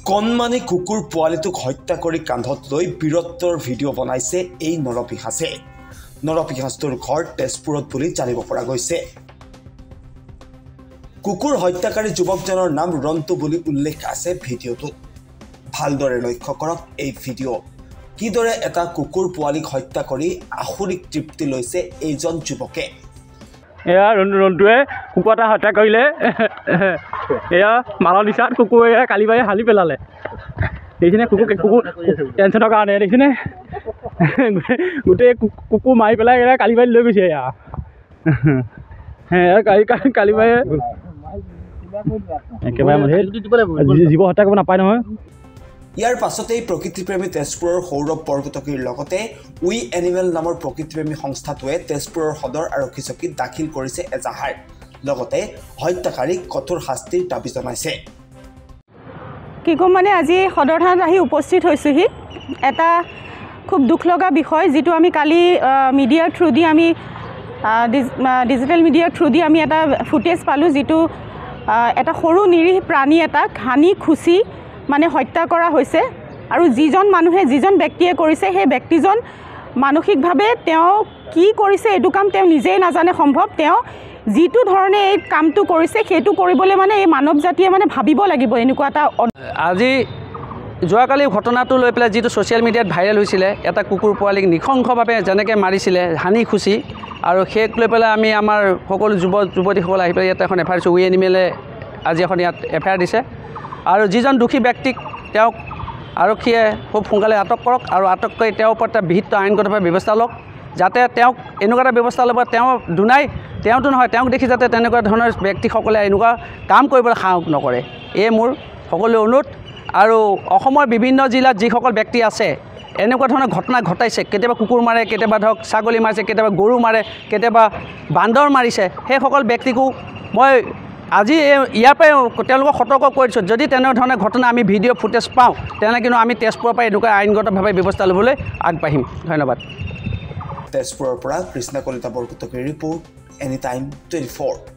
কণমানি কুকুৰ পোৱালিটোক হত্যা কৰি কান্ধত লৈ বীৰত্বৰ ভিডিঅ' বনাইছে এই নৰপিশাচে। নৰপিশাচটোৰ ঘৰ তেজপুৰত বুলি জানিব পৰা গৈছে। কুকুৰ হত্যাকাৰী যুৱকজনৰ নাম ৰন্তু বুলি উল্লেখ আছে ভিডিঅ'টোত। ভালদৰে লক্ষ্য কৰক এই ভিডিঅ'। কিদৰে এটা কুকুৰ পোৱালিক হত্যা কৰি আখুৰিক তৃপ্তি লৈছে এইজন যুৱকে। এয়া ৰন্তুৱে কুকুৰ এটা হত্যা কৰিলে। এয়া মালৰ নিচাত কুকুৰে কালি বাৰী হালি পেলালে। দেখিছেনে কুকুৰ টেনশ্যনৰ কাৰণে দেখিছেনে গোটেই কুকুৰ মাৰি পেলাই কালি বাৰীত লৈ গৈছে। এয়া কালি বাৰী একেবাৰে জীৱ হত্যা কৰিব নাপায় নহয়। ইয়াৰ পাছতেই প্ৰকৃতিপ্ৰেমী তেজপুৰৰ সৌৰভ বৰকটকীৰ লগতে উই এনিমেল নামৰ প্ৰকৃতিপ্ৰেমী সংস্থাটোৱে তেজপুৰৰ সদৰ আৰক্ষী চকীত দাখিল কৰিছে এজাহাৰ। লগতে হত্যাকাৰীক কঠোৰ শাস্তিৰ দাবী জনাইছে। কি ক'ম মানে আজি সদৰ থানাত আহি উপস্থিত হৈছোহি। এটা খুব দুখ লগা বিষয়, যিটো আমি কালি মিডিয়াৰ থ্ৰু দি আমি ডিজিটেল মিডিয়াৰ থ্ৰু দি আমি এটা ফুটেজ পালোঁ, যিটো এটা সৰু নিৰীহ প্ৰাণী এটাক হানি খুচি মানে হত্যা কৰা হৈছে। আৰু যিজন মানুহে যিজন ব্যক্তিয়ে কৰিছে, সেই ব্যক্তিজন মানসিকভাৱে তেওঁ কি কৰিছে এইটো কাম তেওঁ নিজেই নাজানে সম্ভৱ। তেওঁ যিটো ধৰণে এই কামটো কৰিছে সেইটো কৰিবলৈ মানে এই মানৱ জাতিয়ে মানে ভাবিব লাগিব এনেকুৱা এটা। আজি যোৱাকালি ঘটনাটো লৈ পেলাই যিটো ছ'চিয়েল মিডিয়াত ভাইৰেল হৈছিলে, এটা কুকুৰ পোৱালিক নৃশংসভাৱে যেনেকৈ মাৰিছিলে হানি খুচি, আৰু সেইক লৈ পেলাই আমি আমাৰ সকলো যুৱতীসকল আহি পেলাই ইয়াত এখন এফআইআৰ দিছোঁ। উই এনিমেলে আজি এখন ইয়াত এফআইআৰ দিছে। আৰু যিজন দোষী ব্যক্তিক তেওঁক আৰক্ষীয়ে খুব সোনকালে আটক কৰক, আৰু আটক কৰি তেওঁৰ ওপৰত এটা বিহিত আইনগতভাৱে ব্যৱস্থা লওক, যাতে তেওঁক এনেকুৱা এটা ব্যৱস্থা ল'ব তেওঁ দুনাই তেওঁতো নহয়, তেওঁক দেখি যাতে তেনেকুৱা ধৰণৰ ব্যক্তিসকলে এনেকুৱা কাম কৰিবলৈ সাহস নকৰে। এই মোৰ সকলো অনুৰোধ। আৰু অসমৰ বিভিন্ন জিলাত যিসকল ব্যক্তি আছে এনেকুৱা ধৰণৰ ঘটনা ঘটাইছে, কেতিয়াবা কুকুৰ মাৰে, কেতিয়াবা ধৰক ছাগলী মাৰিছে, কেতিয়াবা গৰু মাৰে, কেতিয়াবা বান্দৰ মাৰিছে, সেইসকল ব্যক্তিকো মই আজি ইয়াৰ পৰাই তেওঁলোকক সতৰ্ক কৰি দিছোঁ, যদি তেনেধৰণৰ ঘটনা আমি ভিডিঅ' ফুটেজ পাওঁ তেনেহ'লে কিন্তু আমি তেজপুৰৰ পৰা এনেকুৱা আইনগতভাৱে ব্যৱস্থা ল'বলৈ আগবাঢ়িম। ধন্যবাদ। তেজপুৰৰ পৰা কৃষ্ণা কলিতা বৰকটকীৰ ৰিপৰ্ট, এনি টাইম 24।